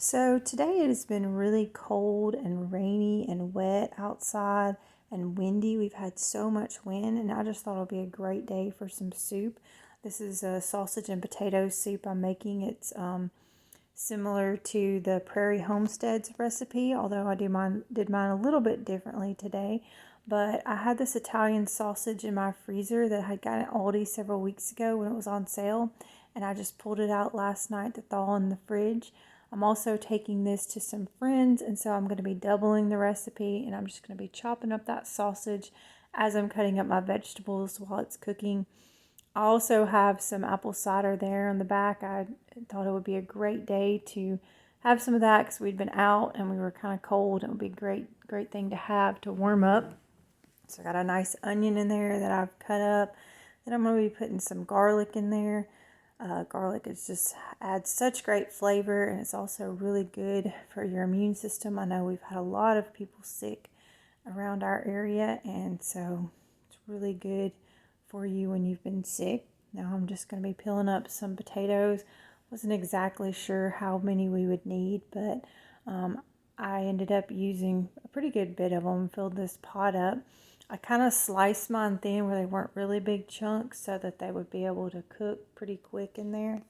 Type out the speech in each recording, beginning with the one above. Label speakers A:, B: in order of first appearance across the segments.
A: So today it has been really cold and rainy and wet outside and windy. We've had so much wind, and I just thought it would be a great day for some soup. This is a sausage and potato soup I'm making. It's similar to the Prairie Homestead's recipe, although did mine a little bit differently today. But I had this Italian sausage in my freezer that I had gotten at Aldi several weeks ago when it was on sale, and I just pulled it out last night to thaw in the fridge. I'm also taking this to some friends, and so I'm going to be doubling the recipe, and I'm just going to be chopping up that sausage as I'm cutting up my vegetables while it's cooking. I also have some apple cider there on the back. I thought it would be a great day to have some of that because we'd been out and we were kind of cold. It would be a great thing to have to warm up. So I got a nice onion in there that I've cut up. Then I'm going to be putting some garlic in there. Garlic just adds such great flavor, and it's also really good for your immune system. I know we've had a lot of people sick around our area, and so it's really good for you when you've been sick. Now I'm just going to be peeling up some potatoes. Wasn't exactly sure how many we would need, but I ended up using a pretty good bit of them, filled this pot up. I kind of sliced mine thin where they weren't really big chunks so that they would be able to cook pretty quick in there.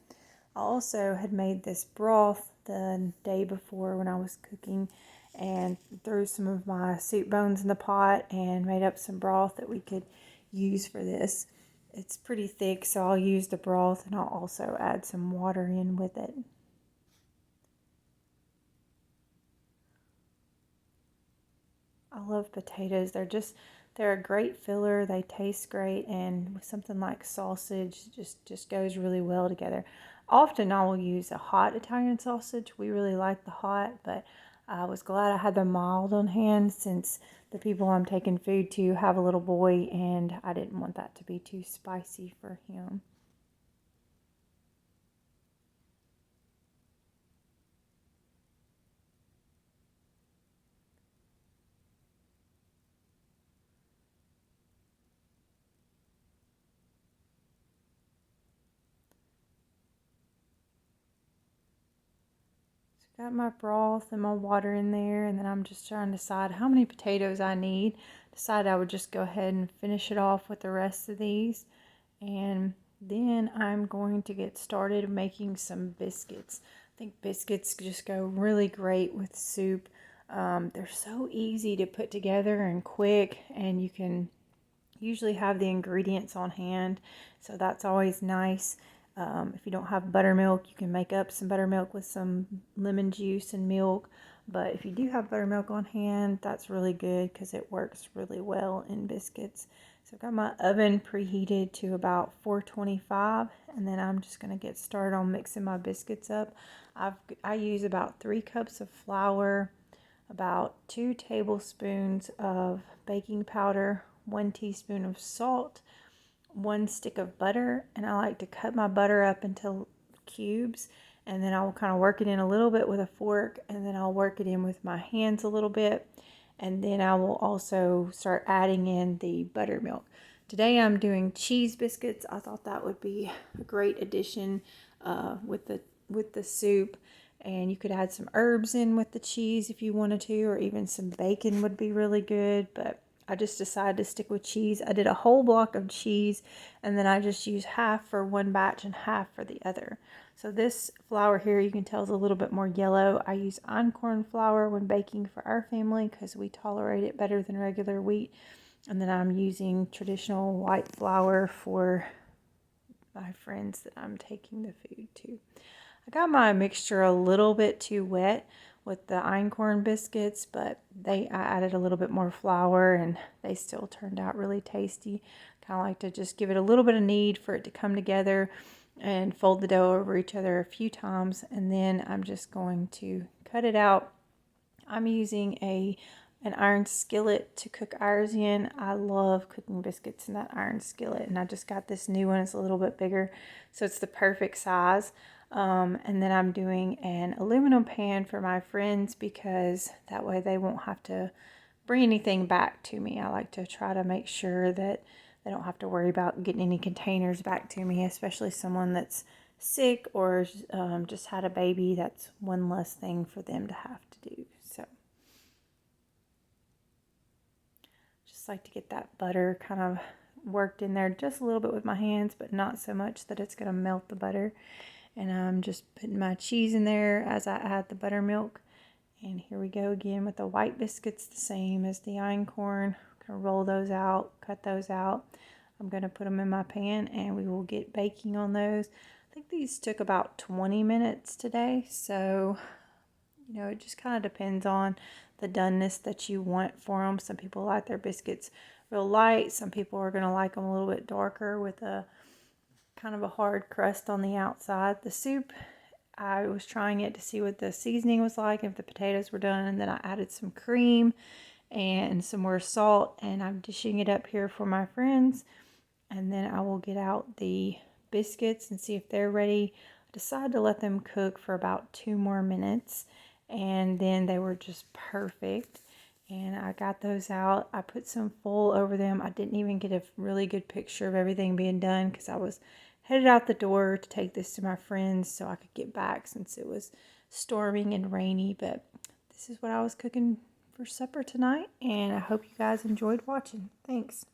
A: I also had made this broth the day before when I was cooking and threw some of my soup bones in the pot and made up some broth that we could use for this. It's pretty thick, so I'll use the broth and I'll also add some water in with it. I love potatoes. They're a great filler. They taste great, and with something like sausage, just goes really well together. Often I will use a hot Italian sausage. We really like the hot, but I was glad I had the mild on hand since the people I'm taking food to have a little boy, and I didn't want that to be too spicy for him. Got my broth and my water in there, and then I'm just trying to decide how many potatoes I need. Decided I would just go ahead and finish it off with the rest of these, and then I'm going to get started making some biscuits. I think biscuits just go really great with soup. They're so easy to put together and quick, and you can usually have the ingredients on hand, so that's always nice. If you don't have buttermilk, you can make up some buttermilk with some lemon juice and milk. But if you do have buttermilk on hand, that's really good because it works really well in biscuits. So I've got my oven preheated to about 425, and then I'm just going to get started on mixing my biscuits up. I use about 3 cups of flour, about 2 tablespoons of baking powder, 1 teaspoon of salt, 1 stick of butter, and I like to cut my butter up into cubes, and then I'll kind of work it in a little bit with a fork, and then I'll work it in with my hands a little bit, and then I will also start adding in the buttermilk. Today I'm doing cheese biscuits. I thought that would be a great addition with the soup, and you could add some herbs in with the cheese if you wanted to, or even some bacon would be really good, but I just decided to stick with cheese. I did a whole block of cheese, and then I just used half for one batch and half for the other. So this flour here, you can tell, is a little bit more yellow. I use einkorn flour when baking for our family because we tolerate it better than regular wheat. And then I'm using traditional white flour for my friends that I'm taking the food to. I got my mixture a little bit too wet with the einkorn biscuits, but I added a little bit more flour and they still turned out really tasty. Kind of like to just give it a little bit of knead for it to come together and fold the dough over each other a few times, and then I'm just going to cut it out. I'm using an iron skillet to cook ours in. I love cooking biscuits in that iron skillet, and I just got this new one. It's a little bit bigger, so it's the perfect size. And then I'm doing an aluminum pan for my friends because that way they won't have to bring anything back to me. I like to try to make sure that they don't have to worry about getting any containers back to me, especially someone that's sick or just had a baby, that's one less thing for them to have to do. So just like to get that butter kind of worked in there just a little bit with my hands, but not so much that it's going to melt the butter. And I'm just putting my cheese in there as I add the buttermilk. And here we go again with the white biscuits, the same as the einkorn. I'm going to roll those out, cut those out. I'm going to put them in my pan and we will get baking on those. I think these took about 20 minutes today. So, you know, it just kind of depends on the doneness that you want for them. Some people like their biscuits real light. Some people are going to like them a little bit darker with a kind of a hard crust on the outside. The soup, I was trying it to see what the seasoning was like, if the potatoes were done, and then I added some cream and some more salt, and I'm dishing it up here for my friends. And then I will get out the biscuits and see if they're ready. I decided to let them cook for about 2 more minutes, and then they were just perfect. And I got those out. I put some foil over them. I didn't even get a really good picture of everything being done because I was headed out the door to take this to my friends so I could get back since it was storming and rainy. But this is what I was cooking for supper tonight, and I hope you guys enjoyed watching. Thanks.